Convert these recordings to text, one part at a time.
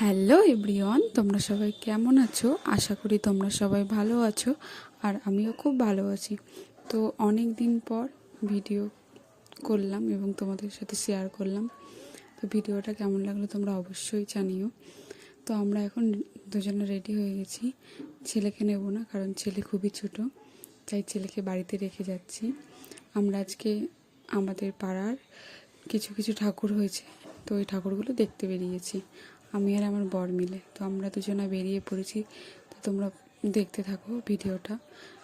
Hello everyone, তোমরা সবাই কেমন আছো? আশা করি তোমরা সবাই ভালো আছো আর আমিও খুব ভালো আছি। তো অনেক দিন পর ভিডিও করলাম এবং তোমাদের সাথে শেয়ার করলাম। তো ভিডিওটা কেমন লাগলো তোমরা অবশ্যই জানিও। তো আমরা এখন দুজনে রেডি হয়ে গেছি। ছেলেকে নেব না, কারণ ছেলে খুবই ছোট, তাই ছেলেকে বাড়িতে রেখে যাচ্ছি। আমরা আজকে আমাদের পাড়ার কিছু কিছু ঠাকুর হয়েছে, তো ওই ঠাকুরগুলো দেখতে বেরিয়েছি আমি আর আমার বর মিলে। তো আমরা দুজনা বেরিয়ে পড়েছি। তো তোমরা দেখতে থাকো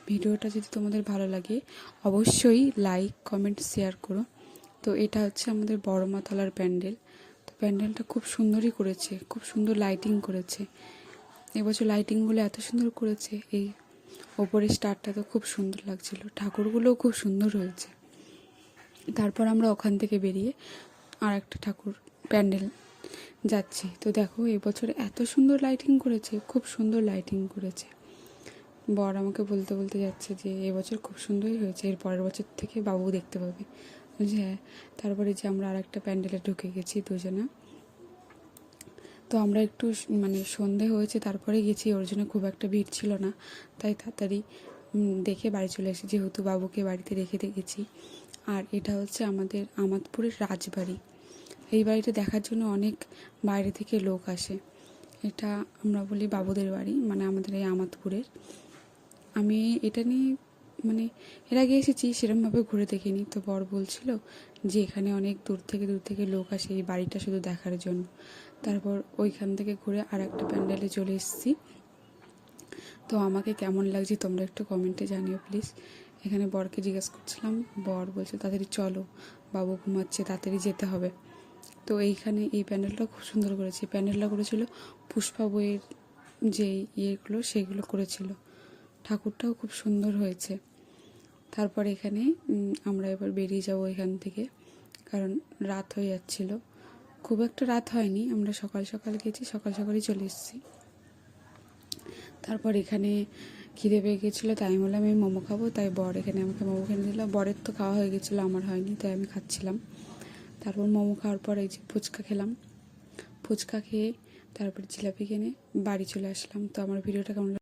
ভিডিওটা যদি তোমাদের ভালো লাগে অবশ্যই লাইক কমেন্ট শেয়ার করো। তো এটা হচ্ছে আমাদের বড়মাতলার প্যান্ডেল। তো প্যান্ডেলটা খুব সুন্দরই করেছে, খুব সুন্দর লাইটিং করেছে। এবছর লাইটিংগুলো এত সুন্দর করেছে, এই ওপরের স্টারটা তো খুব সুন্দর লাগছিল, ঠাকুরগুলোও খুব সুন্দর হয়েছে। তারপর আমরা ওখান থেকে বেরিয়ে আর একটা ঠাকুর প্যান্ডেল যাচ্ছি। তো দেখো এবছর এত সুন্দর লাইটিং করেছে, খুব সুন্দর লাইটিং করেছে। বর আমাকে বলতে বলতে যাচ্ছে যে এবছর খুব সুন্দরই হয়েছে, এর পরের বছর থেকে বাবু দেখতে পাবে। বলছি হ্যাঁ। তারপরে যে আমরা আর একটা প্যান্ডেলে ঢুকে গেছি দুজনা। তো আমরা একটু সন্ধে হয়েছে তারপরে গেছি, ওর জন্য খুব একটা ভিড় ছিল না, তাই তাড়াতাড়ি দেখে বাড়ি চলে এসেছি, যেহেতু বাবুকে বাড়িতে রেখে গেছি। আর এটা হচ্ছে আমাদের আমাদপুরের রাজবাড়ি। এই বাড়িটা দেখার জন্য অনেক বাইরে থেকে লোক আসে। এটা আমরা বলি বাবুদের বাড়ি, আমাদের এই আমাদপুরের। আমি এটা নিয়ে এর আগে এসেছি, সেরকমভাবে ঘুরে দেখিনি। তো বর বলছিল যে এখানে অনেক দূর থেকে লোক আসে এই বাড়িটা শুধু দেখার জন্য। তারপর ওইখান থেকে ঘুরে আর একটা প্যান্ডেলে চলে এসেছি। তো আমাকে কেমন লাগছে তোমরা একটু কমেন্টে জানিও প্লিজ। এখানে বরকে জিজ্ঞেস করছিলাম, বর বলছে তাড়াতাড়ি চলো, বাবু ঘুমাচ্ছে, তাড়াতাড়ি যেতে হবে। তো এইখানে এই প্যান্ডেলটা খুব সুন্দর করেছে। প্যান্ডেলটা করেছিল পুষ্পা বইয়ের যে ইয়েগুলো সেগুলো করেছিল। ঠাকুরটাও খুব সুন্দর হয়েছে। তারপর এখানে আমরা এবার বেরিয়ে যাব এখান থেকে, কারণ রাত হয়ে যাচ্ছিল। খুব একটা রাত হয়নি, আমরা সকাল সকাল গেছি, সকাল সকালই চলে এসেছি। তারপর এখানে খিদে পেয়ে গেছিলো, তাই আমি বললাম আমি মোমো খাবো, তাই বর এখানে আমাকে মোমো কিনে দিল। বরের তো খাওয়া হয়ে গেছিলো, আমার হয়নি, তাই আমি খাচ্ছিলাম। তারপর মোমো খাওয়ার পর এই যে ফুচকা খেলাম, ফুচকা খেয়ে তারপর জিলাপি কিনে বাড়ি চলে আসলাম। তো আমার ভিডিওটা কেমন